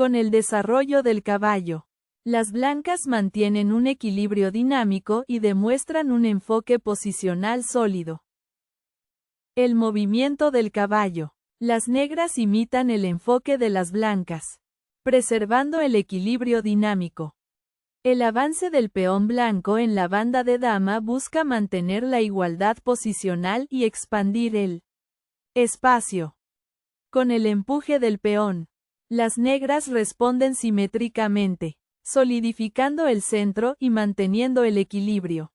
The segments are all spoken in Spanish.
Con el desarrollo del caballo, las blancas mantienen un equilibrio dinámico y demuestran un enfoque posicional sólido. El movimiento del caballo. Las negras imitan el enfoque de las blancas, preservando el equilibrio dinámico. El avance del peón blanco en la banda de dama busca mantener la igualdad posicional y expandir el espacio. Con el empuje del peón, las negras responden simétricamente, solidificando el centro y manteniendo el equilibrio.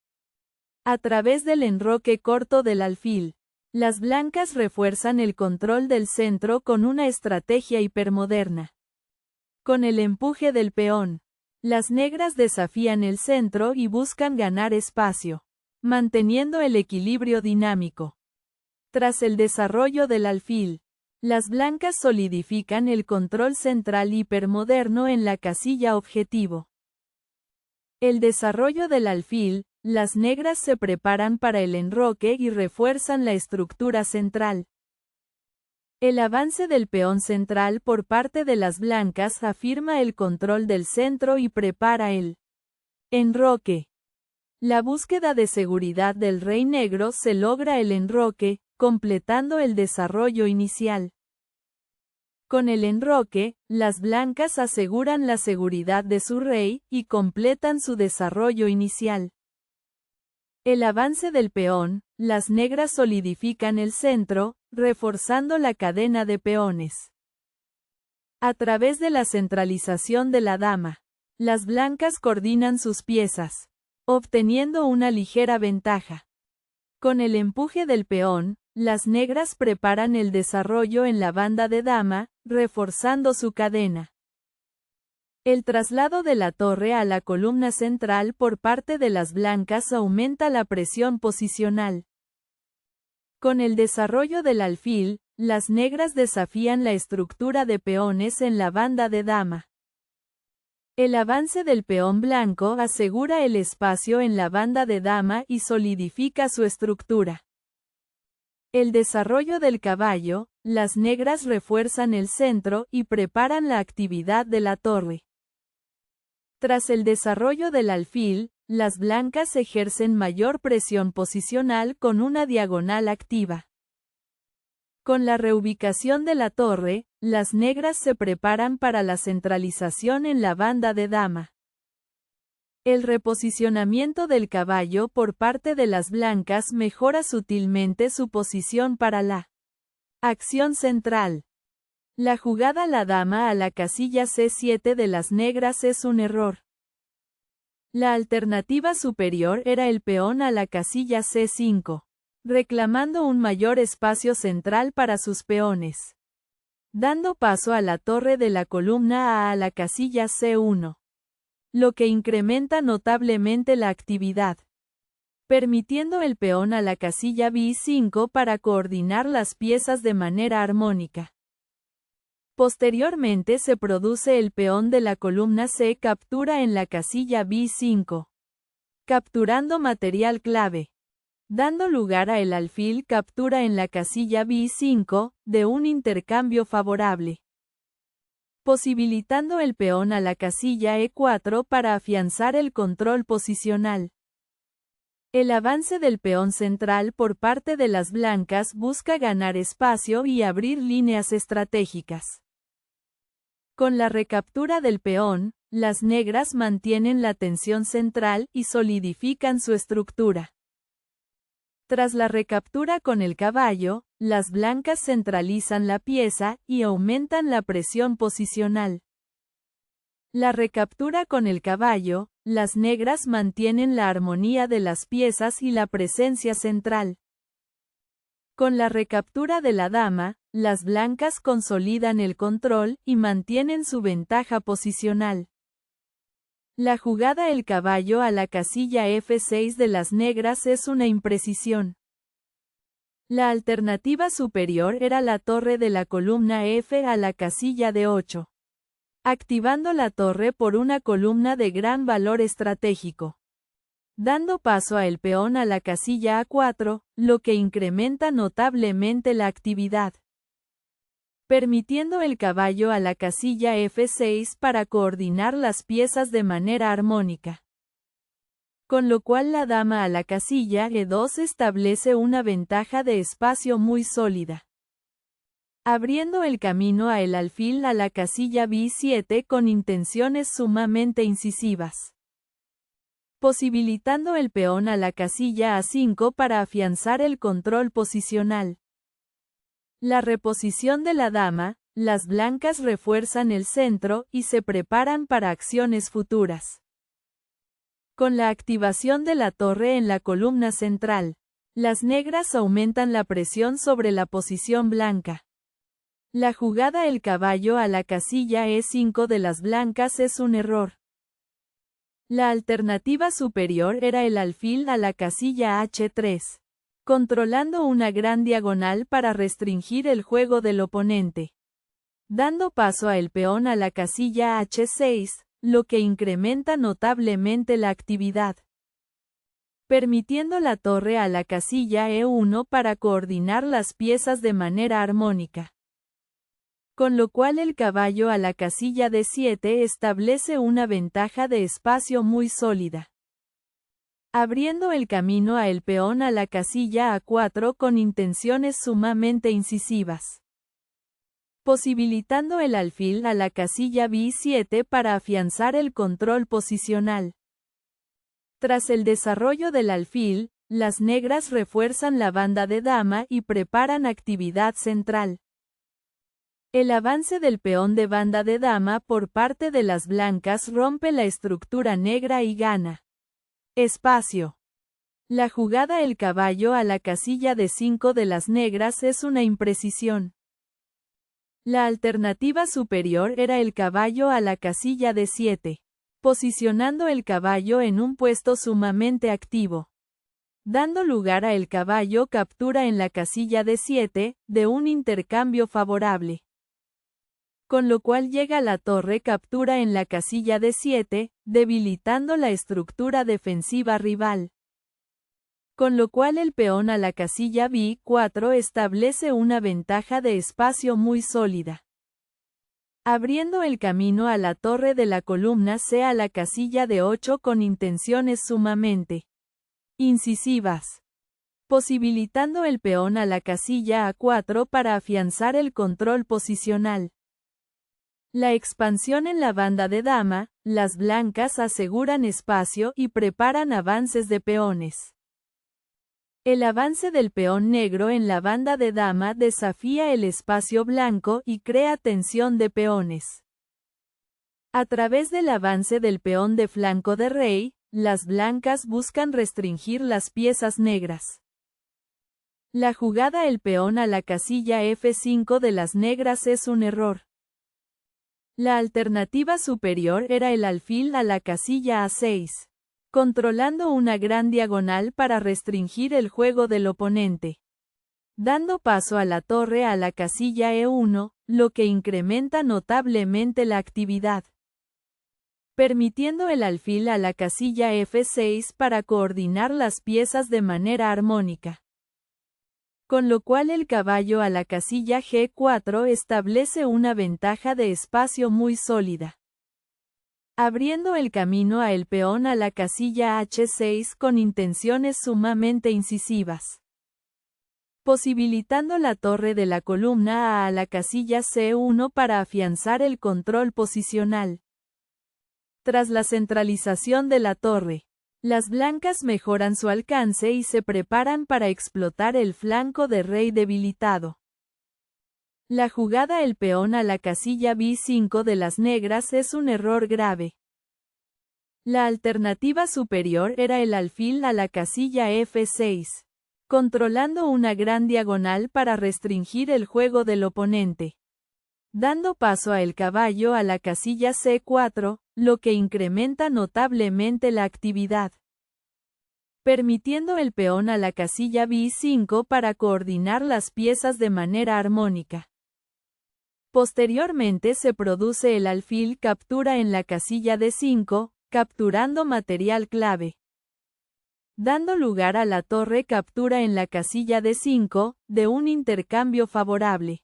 A través del enroque corto del alfil, las blancas refuerzan el control del centro con una estrategia hipermoderna. Con el empuje del peón, las negras desafían el centro y buscan ganar espacio, manteniendo el equilibrio dinámico. Tras el desarrollo del alfil, las blancas solidifican el control central hipermoderno en la casilla objetivo. El desarrollo del alfil, las negras se preparan para el enroque y refuerzan la estructura central. El avance del peón central por parte de las blancas afirma el control del centro y prepara el enroque. La búsqueda de seguridad del rey negro se logra el enroque, completando el desarrollo inicial. Con el enroque, las blancas aseguran la seguridad de su rey y completan su desarrollo inicial. El avance del peón, las negras solidifican el centro, reforzando la cadena de peones. A través de la centralización de la dama, las blancas coordinan sus piezas, obteniendo una ligera ventaja. Con el empuje del peón, las negras preparan el desarrollo en la banda de dama, reforzando su cadena. El traslado de la torre a la columna central por parte de las blancas aumenta la presión posicional. Con el desarrollo del alfil, las negras desafían la estructura de peones en la banda de dama. El avance del peón blanco asegura el espacio en la banda de dama y solidifica su estructura. El desarrollo del caballo, las negras refuerzan el centro y preparan la actividad de la torre. Tras el desarrollo del alfil, las blancas ejercen mayor presión posicional con una diagonal activa. Con la reubicación de la torre, las negras se preparan para la centralización en la banda de dama. El reposicionamiento del caballo por parte de las blancas mejora sutilmente su posición para la acción central. La jugada la dama a la casilla C7 de las negras es un error. La alternativa superior era el peón a la casilla C5, reclamando un mayor espacio central para sus peones. Dando paso a la torre de la columna A la casilla C1, lo que incrementa notablemente la actividad, permitiendo el peón a la casilla B5 para coordinar las piezas de manera armónica. Posteriormente se produce el peón de la columna C captura en la casilla B5, capturando material clave, dando lugar a el alfil captura en la casilla B5, de un intercambio favorable, posibilitando el peón a la casilla E4 para afianzar el control posicional. El avance del peón central por parte de las blancas busca ganar espacio y abrir líneas estratégicas. Con la recaptura del peón, las negras mantienen la tensión central y solidifican su estructura. Tras la recaptura con el caballo, las blancas centralizan la pieza y aumentan la presión posicional. La recaptura con el caballo, las negras mantienen la armonía de las piezas y la presencia central. Con la recaptura de la dama, las blancas consolidan el control y mantienen su ventaja posicional. La jugada el caballo a la casilla F6 de las negras es una imprecisión. La alternativa superior era la torre de la columna F a la casilla D8, activando la torre por una columna de gran valor estratégico, dando paso a el peón a la casilla A4, lo que incrementa notablemente la actividad. permitiendo el caballo a la casilla F6 para coordinar las piezas de manera armónica. Con lo cual la dama a la casilla E2 establece una ventaja de espacio muy sólida, abriendo el camino a el alfil a la casilla B7 con intenciones sumamente incisivas, posibilitando el peón a la casilla A5 para afianzar el control posicional. La reposición de la dama, las blancas refuerzan el centro y se preparan para acciones futuras. Con la activación de la torre en la columna central, las negras aumentan la presión sobre la posición blanca. La jugada el caballo a la casilla E5 de las blancas es un error. La alternativa superior era el alfil a la casilla H3, controlando una gran diagonal para restringir el juego del oponente, dando paso a el peón a la casilla H6, lo que incrementa notablemente la actividad, permitiendo la torre a la casilla E1 para coordinar las piezas de manera armónica. Con lo cual el caballo a la casilla D7 establece una ventaja de espacio muy sólida, abriendo el camino a el peón a la casilla A4 con intenciones sumamente incisivas, posibilitando el alfil a la casilla B7 para afianzar el control posicional. Tras el desarrollo del alfil, las negras refuerzan la banda de dama y preparan actividad central. El avance del peón de banda de dama por parte de las blancas rompe la estructura negra y gana espacio. La jugada el caballo a la casilla D5 de las negras es una imprecisión. La alternativa superior era el caballo a la casilla D7, posicionando el caballo en un puesto sumamente activo, dando lugar a el caballo captura en la casilla D7, de un intercambio favorable. Con lo cual llega la torre captura en la casilla D7, debilitando la estructura defensiva rival. Con lo cual el peón a la casilla B4 establece una ventaja de espacio muy sólida, abriendo el camino a la torre de la columna C a la casilla D8 con intenciones sumamente incisivas, posibilitando el peón a la casilla A4 para afianzar el control posicional. La expansión en la banda de dama, las blancas aseguran espacio y preparan avances de peones. El avance del peón negro en la banda de dama desafía el espacio blanco y crea tensión de peones. A través del avance del peón de flanco de rey, las blancas buscan restringir las piezas negras. La jugada el peón a la casilla F5 de las negras es un error. La alternativa superior era el alfil a la casilla A6. Controlando una gran diagonal para restringir el juego del oponente, dando paso a la torre a la casilla E1, lo que incrementa notablemente la actividad, permitiendo el alfil a la casilla F6 para coordinar las piezas de manera armónica. Con lo cual el caballo a la casilla G4 establece una ventaja de espacio muy sólida, abriendo el camino a el peón a la casilla H6 con intenciones sumamente incisivas, posibilitando la torre de la columna A la casilla C1 para afianzar el control posicional. Tras la centralización de la torre, las blancas mejoran su alcance y se preparan para explotar el flanco de rey debilitado. La jugada el peón a la casilla B5 de las negras es un error grave. La alternativa superior era el alfil a la casilla F6, controlando una gran diagonal para restringir el juego del oponente, dando paso a el caballo a la casilla C4, lo que incrementa notablemente la actividad, permitiendo el peón a la casilla B5 para coordinar las piezas de manera armónica. Posteriormente se produce el alfil captura en la casilla D5, capturando material clave, dando lugar a la torre captura en la casilla D5, de un intercambio favorable.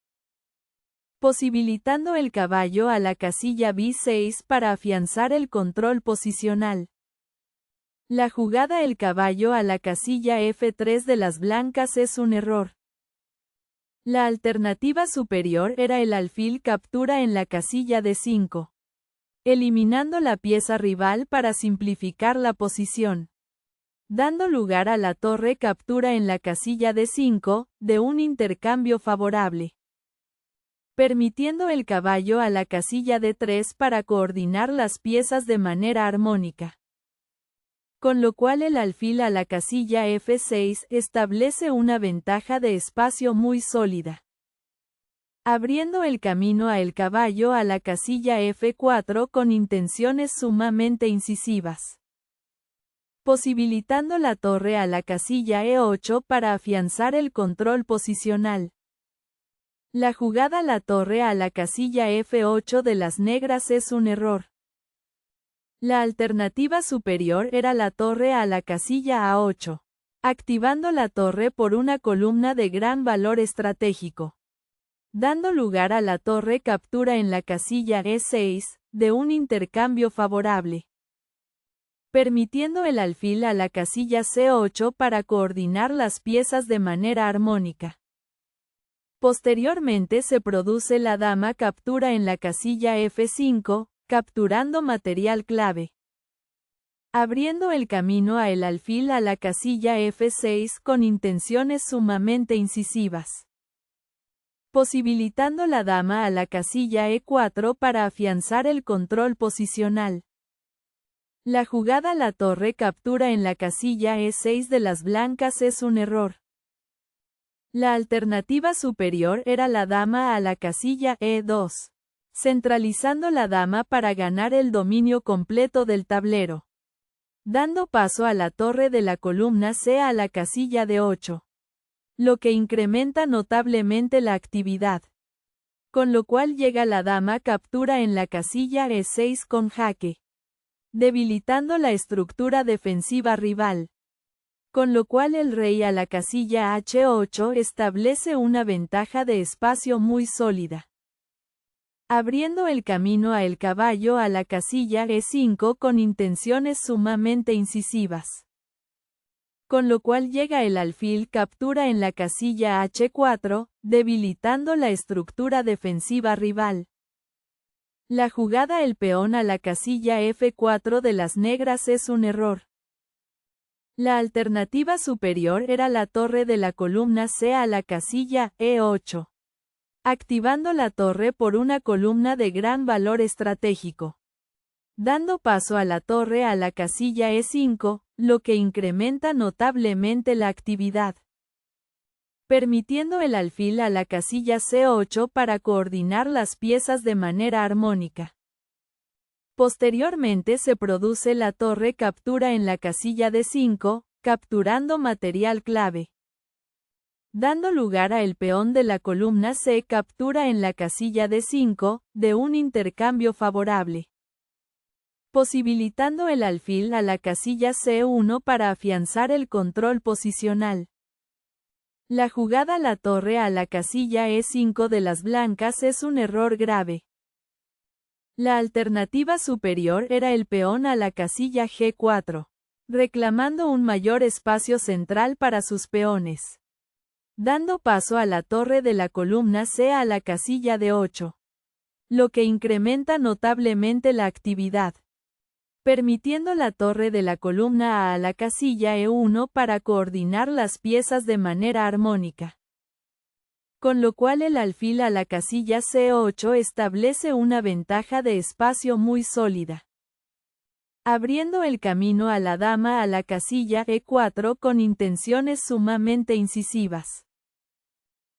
posibilitando el caballo a la casilla B6 para afianzar el control posicional. La jugada el caballo a la casilla F3 de las blancas es un error. La alternativa superior era el alfil captura en la casilla D5, eliminando la pieza rival para simplificar la posición, dando lugar a la torre captura en la casilla D5, de un intercambio favorable, permitiendo el caballo a la casilla D3 para coordinar las piezas de manera armónica. Con lo cual el alfil a la casilla F6 establece una ventaja de espacio muy sólida, abriendo el camino a el caballo a la casilla F4 con intenciones sumamente incisivas, posibilitando la torre a la casilla E8 para afianzar el control posicional. La jugada la torre a la casilla F8 de las negras es un error. La alternativa superior era la torre a la casilla A8, activando la torre por una columna de gran valor estratégico, dando lugar a la torre captura en la casilla E6, de un intercambio favorable, permitiendo el alfil a la casilla C8 para coordinar las piezas de manera armónica. Posteriormente se produce la dama captura en la casilla F5, capturando material clave, abriendo el camino a el alfil a la casilla F6 con intenciones sumamente incisivas, posibilitando la dama a la casilla E4 para afianzar el control posicional. La jugada la torre captura en la casilla E6 de las blancas es un error. La alternativa superior era la dama a la casilla E2, centralizando la dama para ganar el dominio completo del tablero, dando paso a la torre de la columna C a la casilla D8, lo que incrementa notablemente la actividad, con lo cual llega la dama captura en la casilla E6 con jaque, debilitando la estructura defensiva rival, con lo cual el rey a la casilla H8 establece una ventaja de espacio muy sólida, abriendo el camino a el caballo a la casilla E5 con intenciones sumamente incisivas, con lo cual llega el alfil captura en la casilla H4, debilitando la estructura defensiva rival. La jugada el peón a la casilla F4 de las negras es un error. La alternativa superior era la torre de la columna C a la casilla E8, activando la torre por una columna de gran valor estratégico, dando paso a la torre a la casilla E5, lo que incrementa notablemente la actividad, permitiendo el alfil a la casilla C8 para coordinar las piezas de manera armónica. Posteriormente se produce la torre captura en la casilla D5, capturando material clave, dando lugar a el peón de la columna C captura en la casilla D5, de un intercambio favorable, posibilitando el alfil a la casilla C1 para afianzar el control posicional. La jugada la torre a la casilla E5 de las blancas es un error grave. La alternativa superior era el peón a la casilla G4, reclamando un mayor espacio central para sus peones, dando paso a la torre de la columna C a la casilla D8, lo que incrementa notablemente la actividad, permitiendo la torre de la columna A la casilla E1 para coordinar las piezas de manera armónica, con lo cual el alfil a la casilla C8 establece una ventaja de espacio muy sólida, abriendo el camino a la dama a la casilla E4 con intenciones sumamente incisivas,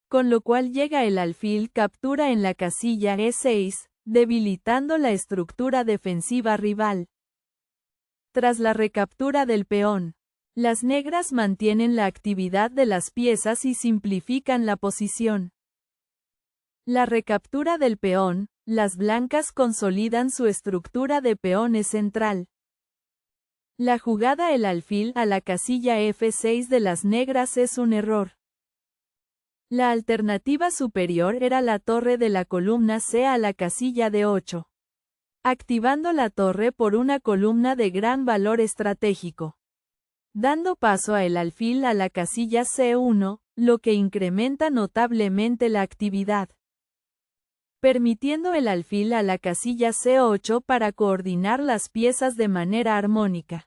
con lo cual llega el alfil captura en la casilla E6, debilitando la estructura defensiva rival. Tras la recaptura del peón, las negras mantienen la actividad de las piezas y simplifican la posición. La recaptura del peón, las blancas consolidan su estructura de peones central. La jugada el alfil a la casilla F6 de las negras es un error. La alternativa superior era la torre de la columna C a la casilla D8, activando la torre por una columna de gran valor estratégico, dando paso a el alfil a la casilla C1, lo que incrementa notablemente la actividad, permitiendo el alfil a la casilla C8 para coordinar las piezas de manera armónica.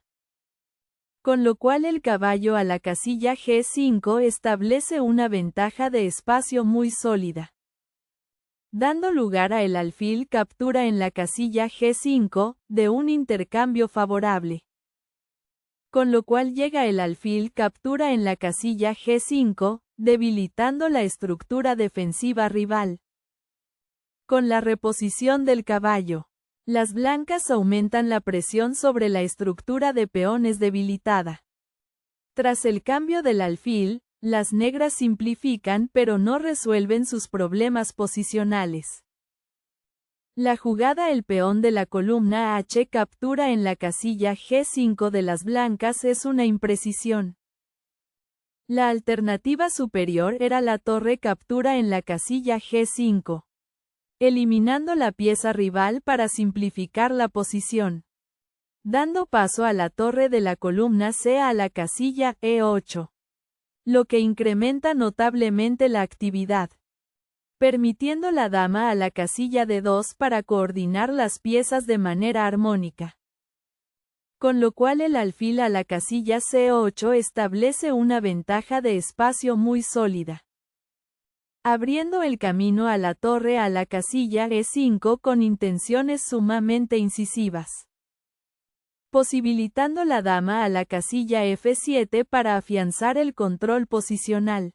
Con lo cual el caballo a la casilla G5 establece una ventaja de espacio muy sólida, dando lugar a el alfil captura en la casilla G5, de un intercambio favorable. Con lo cual llega el alfil captura en la casilla G5, debilitando la estructura defensiva rival. Con la reposición del caballo, las blancas aumentan la presión sobre la estructura de peones debilitada. Tras el cambio del alfil, las negras simplifican pero no resuelven sus problemas posicionales. La jugada el peón de la columna H captura en la casilla G5 de las blancas es una imprecisión. La alternativa superior era la torre captura en la casilla G5, eliminando la pieza rival para simplificar la posición, dando paso a la torre de la columna C a la casilla E8, lo que incrementa notablemente la actividad, permitiendo la dama a la casilla D2 para coordinar las piezas de manera armónica. Con lo cual el alfil a la casilla C8 establece una ventaja de espacio muy sólida, abriendo el camino a la torre a la casilla E5 con intenciones sumamente incisivas, posibilitando la dama a la casilla F7 para afianzar el control posicional.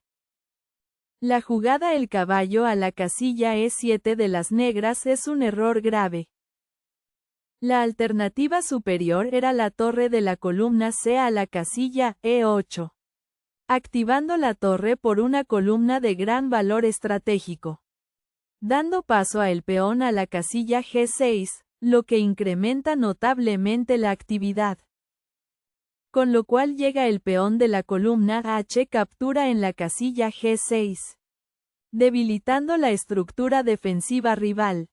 La jugada el caballo a la casilla E7 de las negras es un error grave. La alternativa superior era la torre de la columna C a la casilla E8, activando la torre por una columna de gran valor estratégico, dando paso a el peón a la casilla G6, lo que incrementa notablemente la actividad. Con lo cual llega el peón de la columna H captura en la casilla G6, debilitando la estructura defensiva rival.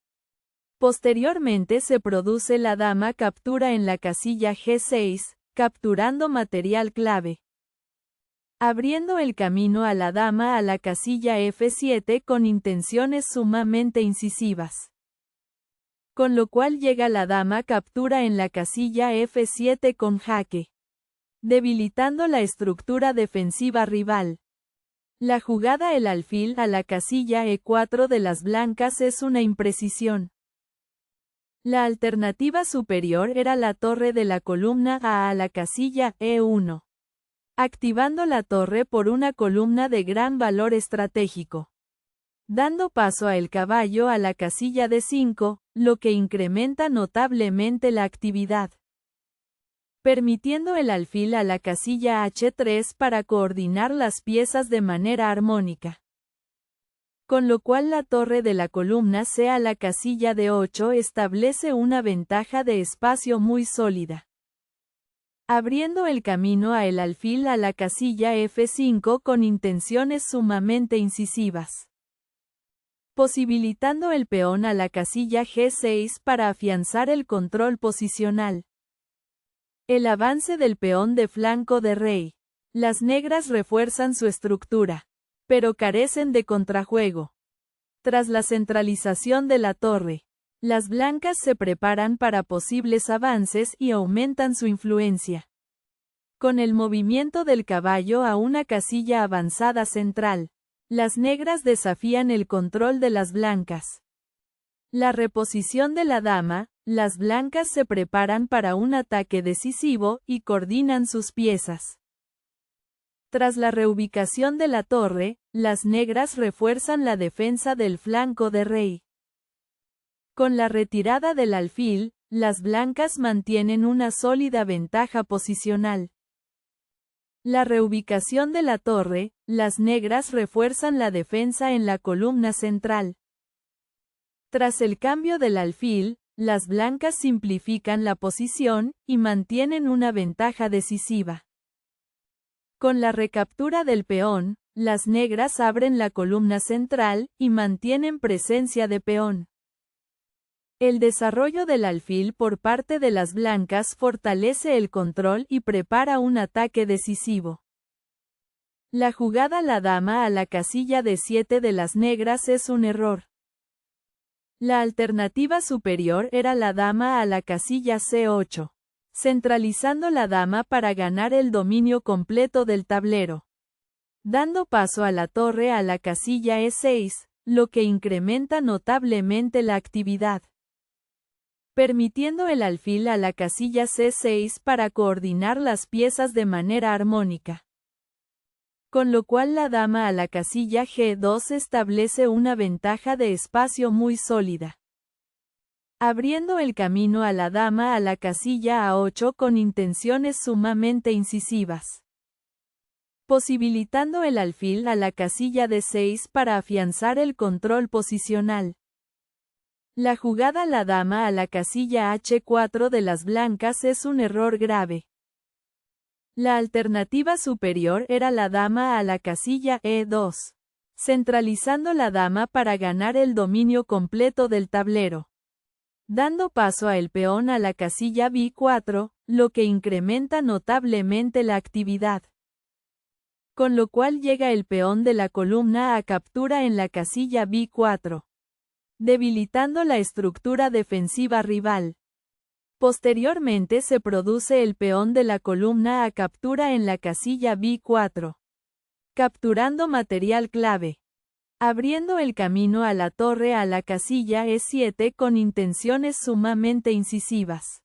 Posteriormente se produce la dama captura en la casilla G6, capturando material clave, abriendo el camino a la dama a la casilla F7 con intenciones sumamente incisivas. Con lo cual llega la dama captura en la casilla F7 con jaque, debilitando la estructura defensiva rival. La jugada el alfil a la casilla E4 de las blancas es una imprecisión. La alternativa superior era la torre de la columna A la casilla E1, activando la torre por una columna de gran valor estratégico, dando paso a el caballo a la casilla D5, lo que incrementa notablemente la actividad, permitiendo el alfil a la casilla H3 para coordinar las piezas de manera armónica. Con lo cual la torre de la columna C a la casilla D8 establece una ventaja de espacio muy sólida, abriendo el camino a el alfil a la casilla F5 con intenciones sumamente incisivas, posibilitando el peón a la casilla G6 para afianzar el control posicional. El avance del peón de flanco de rey. Las negras refuerzan su estructura, pero carecen de contrajuego. Tras la centralización de la torre, las blancas se preparan para posibles avances y aumentan su influencia, con el movimiento del caballo a una casilla avanzada central. Las negras desafían el control de las blancas. La reposición de la dama, las blancas se preparan para un ataque decisivo y coordinan sus piezas. Tras la reubicación de la torre, las negras refuerzan la defensa del flanco de rey. Con la retirada del alfil, las blancas mantienen una sólida ventaja posicional. La reubicación de la torre, las negras refuerzan la defensa en la columna central. Tras el cambio del alfil, las blancas simplifican la posición y mantienen una ventaja decisiva. Con la recaptura del peón, las negras abren la columna central, y mantienen presencia de peón. El desarrollo del alfil por parte de las blancas fortalece el control y prepara un ataque decisivo. La jugada la dama a la casilla de 7 de las negras es un error. La alternativa superior era la dama a la casilla C8, centralizando la dama para ganar el dominio completo del tablero. Dando paso a la torre a la casilla E6, lo que incrementa notablemente la actividad. Permitiendo el alfil a la casilla C6 para coordinar las piezas de manera armónica. Con lo cual la dama a la casilla G2 establece una ventaja de espacio muy sólida. Abriendo el camino a la dama a la casilla A8 con intenciones sumamente incisivas. Posibilitando el alfil a la casilla D6 para afianzar el control posicional. La jugada la dama a la casilla H4 de las blancas es un error grave. La alternativa superior era la dama a la casilla E2, centralizando la dama para ganar el dominio completo del tablero. Dando paso a el peón a la casilla B4, lo que incrementa notablemente la actividad. Con lo cual llega el peón de la columna a captura en la casilla B4. Debilitando la estructura defensiva rival. Posteriormente se produce el peón de la columna a captura en la casilla B4. Capturando material clave. Abriendo el camino a la torre a la casilla E7 con intenciones sumamente incisivas.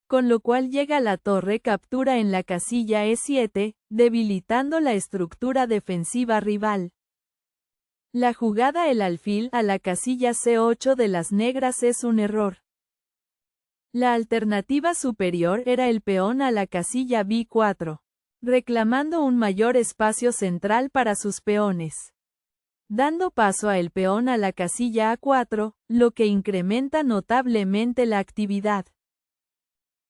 Con lo cual llega la torre captura en la casilla E7, debilitando la estructura defensiva rival. La jugada el alfil a la casilla C8 de las negras es un error. La alternativa superior era el peón a la casilla B4, reclamando un mayor espacio central para sus peones. Dando paso a el peón a la casilla A4, lo que incrementa notablemente la actividad.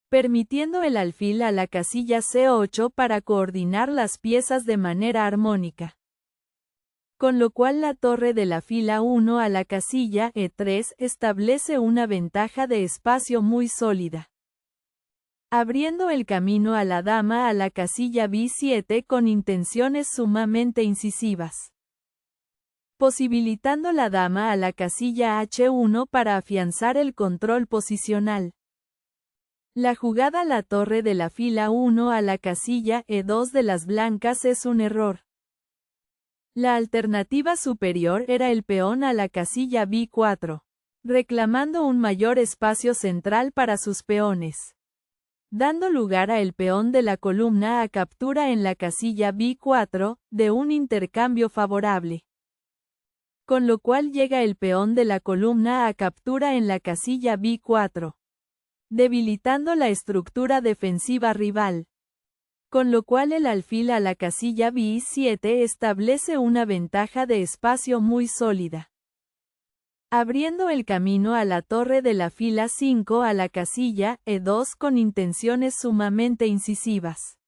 Permitiendo el alfil a la casilla C8 para coordinar las piezas de manera armónica. Con lo cual la torre de la fila 1 a la casilla E3 establece una ventaja de espacio muy sólida. Abriendo el camino a la dama a la casilla B7 con intenciones sumamente incisivas. Posibilitando la dama a la casilla H1 para afianzar el control posicional. La jugada la torre de la fila 1 a la casilla E2 de las blancas es un error. La alternativa superior era el peón a la casilla B4, reclamando un mayor espacio central para sus peones. Dando lugar a el peón de la columna a captura en la casilla B4, de un intercambio favorable. Con lo cual llega el peón de la columna a captura en la casilla B4. Debilitando la estructura defensiva rival. Con lo cual el alfil a la casilla B7 establece una ventaja de espacio muy sólida. Abriendo el camino a la torre de la fila 5 a la casilla E2 con intenciones sumamente incisivas.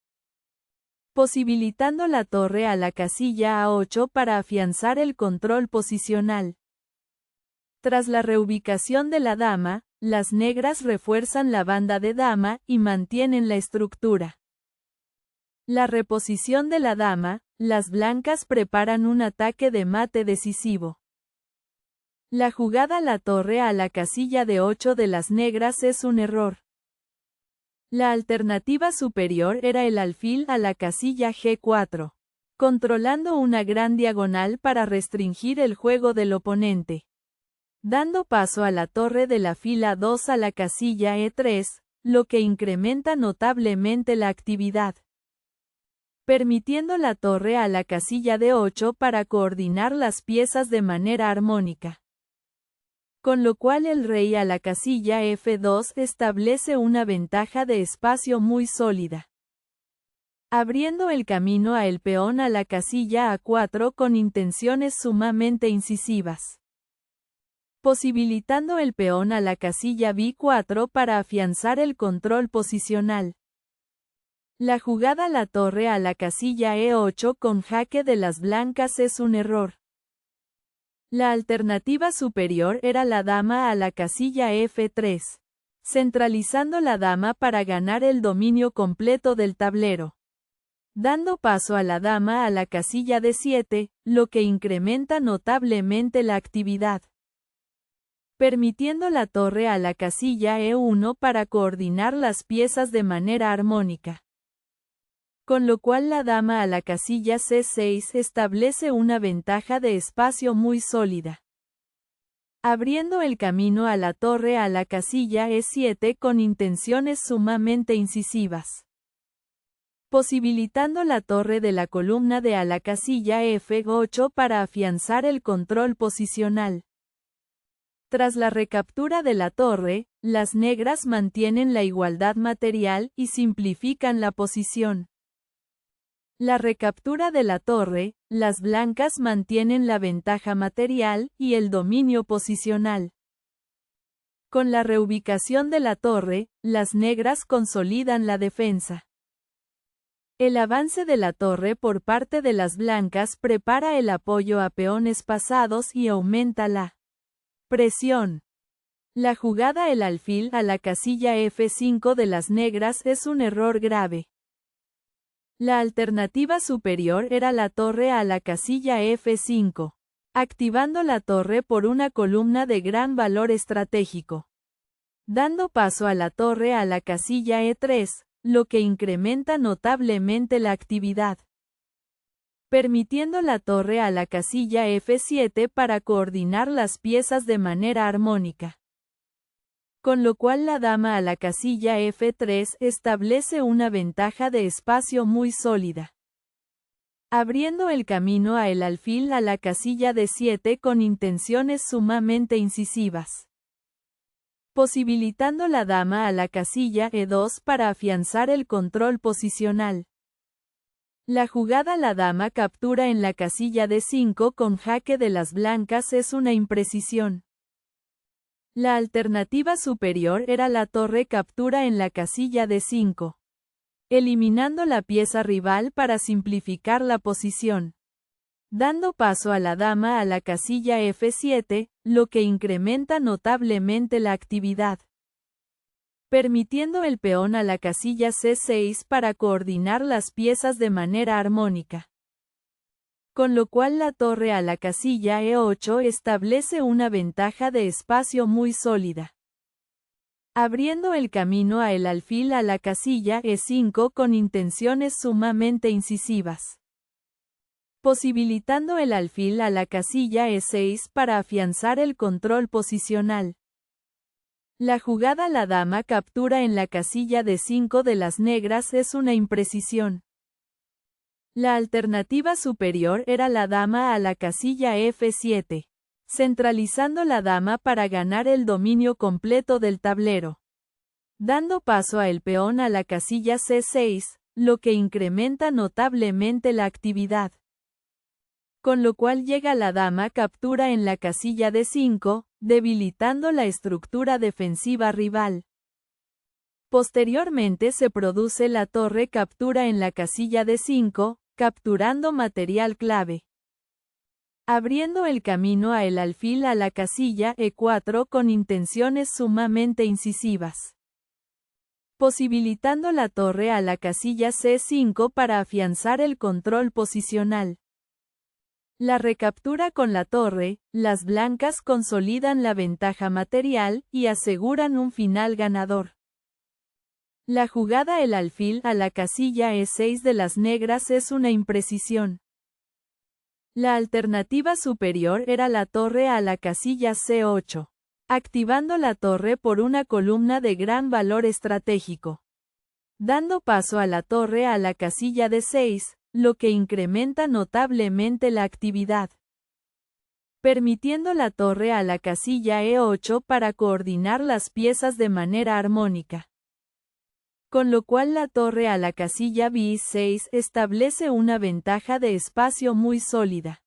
Posibilitando la torre a la casilla A8 para afianzar el control posicional. Tras la reubicación de la dama, las negras refuerzan la banda de dama y mantienen la estructura. La reposición de la dama, las blancas preparan un ataque de mate decisivo. La jugada la torre a la casilla de 8 de las negras es un error. La alternativa superior era el alfil a la casilla G4, controlando una gran diagonal para restringir el juego del oponente. Dando paso a la torre de la fila 2 a la casilla E3, lo que incrementa notablemente la actividad. Permitiendo la torre a la casilla de 8 para coordinar las piezas de manera armónica. Con lo cual el rey a la casilla F2 establece una ventaja de espacio muy sólida. Abriendo el camino a el peón a la casilla A4 con intenciones sumamente incisivas. Posibilitando el peón a la casilla B4 para afianzar el control posicional. La jugada la torre a la casilla E8 con jaque de las blancas es un error. La alternativa superior era la dama a la casilla F3, centralizando la dama para ganar el dominio completo del tablero. Dando paso a la dama a la casilla D7, lo que incrementa notablemente la actividad. Permitiendo la torre a la casilla E1 para coordinar las piezas de manera armónica. Con lo cual la dama a la casilla C6 establece una ventaja de espacio muy sólida. Abriendo el camino a la torre a la casilla E7 con intenciones sumamente incisivas. Posibilitando la torre de la columna de a la casilla F8 para afianzar el control posicional. Tras la recaptura de la torre, las negras mantienen la igualdad material y simplifican la posición. La recaptura de la torre, las blancas mantienen la ventaja material y el dominio posicional. Con la reubicación de la torre, las negras consolidan la defensa. El avance de la torre por parte de las blancas prepara el apoyo a peones pasados y aumenta la presión. La jugada el alfil a la casilla F5 de las negras es un error grave. La alternativa superior era la torre a la casilla F5, activando la torre por una columna de gran valor estratégico. Dando paso a la torre a la casilla E3, lo que incrementa notablemente la actividad. Permitiendo la torre a la casilla F7 para coordinar las piezas de manera armónica. Con lo cual la dama a la casilla F3 establece una ventaja de espacio muy sólida. Abriendo el camino a el alfil a la casilla D7 con intenciones sumamente incisivas. Posibilitando la dama a la casilla E2 para afianzar el control posicional. La jugada la dama captura en la casilla D5 con jaque de las blancas es una imprecisión. La alternativa superior era la torre captura en la casilla D5, eliminando la pieza rival para simplificar la posición. Dando paso a la dama a la casilla F7, lo que incrementa notablemente la actividad. Permitiendo el peón a la casilla C6 para coordinar las piezas de manera armónica. Con lo cual la torre a la casilla E8 establece una ventaja de espacio muy sólida. Abriendo el camino a el alfil a la casilla E5 con intenciones sumamente incisivas. Posibilitando el alfil a la casilla E6 para afianzar el control posicional. La jugada la dama captura en la casilla D5 de las negras es una imprecisión. La alternativa superior era la dama a la casilla F7, centralizando la dama para ganar el dominio completo del tablero. Dando paso a el peón a la casilla C6, lo que incrementa notablemente la actividad. Con lo cual llega la dama captura en la casilla D5, debilitando la estructura defensiva rival. Posteriormente se produce la torre captura en la casilla D5, capturando material clave. Abriendo el camino a el alfil a la casilla E4 con intenciones sumamente incisivas. Posibilitando la torre a la casilla C5 para afianzar el control posicional. La recaptura con la torre, las blancas consolidan la ventaja material y aseguran un final ganador. La jugada el alfil a la casilla E6 de las negras es una imprecisión. La alternativa superior era la torre a la casilla C8, activando la torre por una columna de gran valor estratégico. Dando paso a la torre a la casilla D6, lo que incrementa notablemente la actividad. Permitiendo la torre a la casilla E8 para coordinar las piezas de manera armónica. Con lo cual la torre a la casilla B6 establece una ventaja de espacio muy sólida.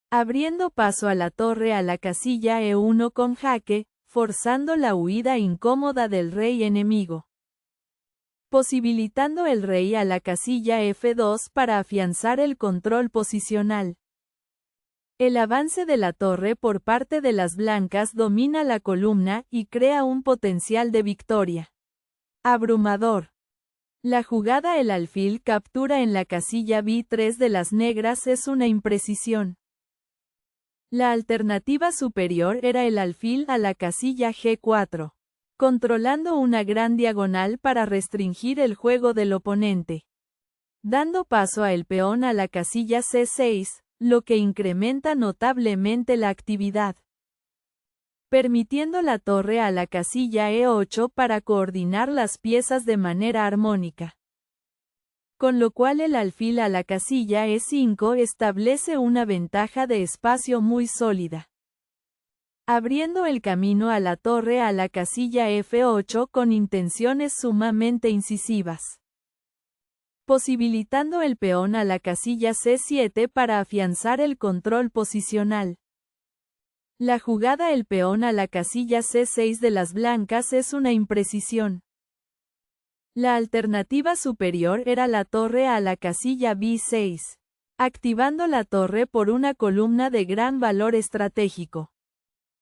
Abriendo paso a la torre a la casilla E1 con jaque, forzando la huida incómoda del rey enemigo. posibilitando el rey a la casilla F2 para afianzar el control posicional. El avance de la torre por parte de las blancas domina la columna y crea un potencial de victoria abrumador. La jugada el alfil captura en la casilla B3 de las negras es una imprecisión. La alternativa superior era el alfil a la casilla G4, controlando una gran diagonal para restringir el juego del oponente. Dando paso a el peón a la casilla C6, lo que incrementa notablemente la actividad. Permitiendo la torre a la casilla E8 para coordinar las piezas de manera armónica. Con lo cual el alfil a la casilla E5 establece una ventaja de espacio muy sólida. Abriendo el camino a la torre a la casilla F8 con intenciones sumamente incisivas. Posibilitando el peón a la casilla C7 para afianzar el control posicional. La jugada el peón a la casilla C6 de las blancas es una imprecisión. La alternativa superior era la torre a la casilla B6, activando la torre por una columna de gran valor estratégico.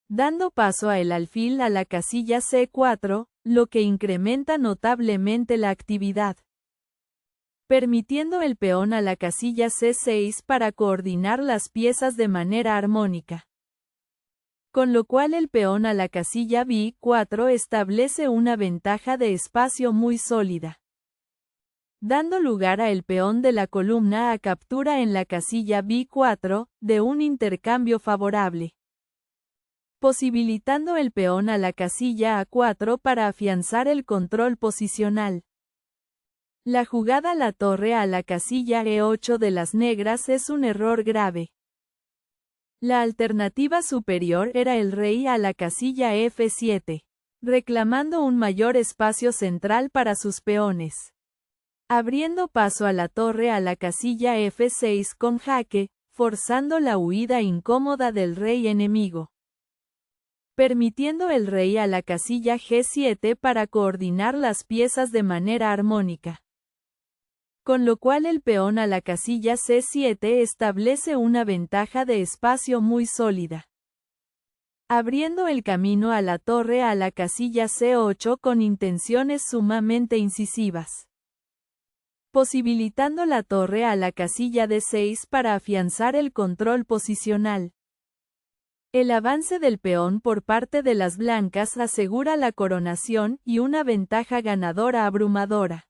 Dando paso a el alfil a la casilla C4, lo que incrementa notablemente la actividad. Permitiendo el peón a la casilla C6 para coordinar las piezas de manera armónica. Con lo cual el peón a la casilla B4 establece una ventaja de espacio muy sólida. Dando lugar a el peón de la columna a captura en la casilla B4, de un intercambio favorable. Posibilitando el peón a la casilla A4 para afianzar el control posicional. La jugada la torre a la casilla E8 de las negras es un error grave. La alternativa superior era el rey a la casilla F7, reclamando un mayor espacio central para sus peones. Abriendo paso a la torre a la casilla F6 con jaque, forzando la huida incómoda del rey enemigo. Permitiendo el rey a la casilla G7 para coordinar las piezas de manera armónica. Con lo cual el peón a la casilla C7 establece una ventaja de espacio muy sólida. Abriendo el camino a la torre a la casilla C8 con intenciones sumamente incisivas. Posibilitando la torre a la casilla D6 para afianzar el control posicional. El avance del peón por parte de las blancas asegura la coronación y una ventaja ganadora abrumadora.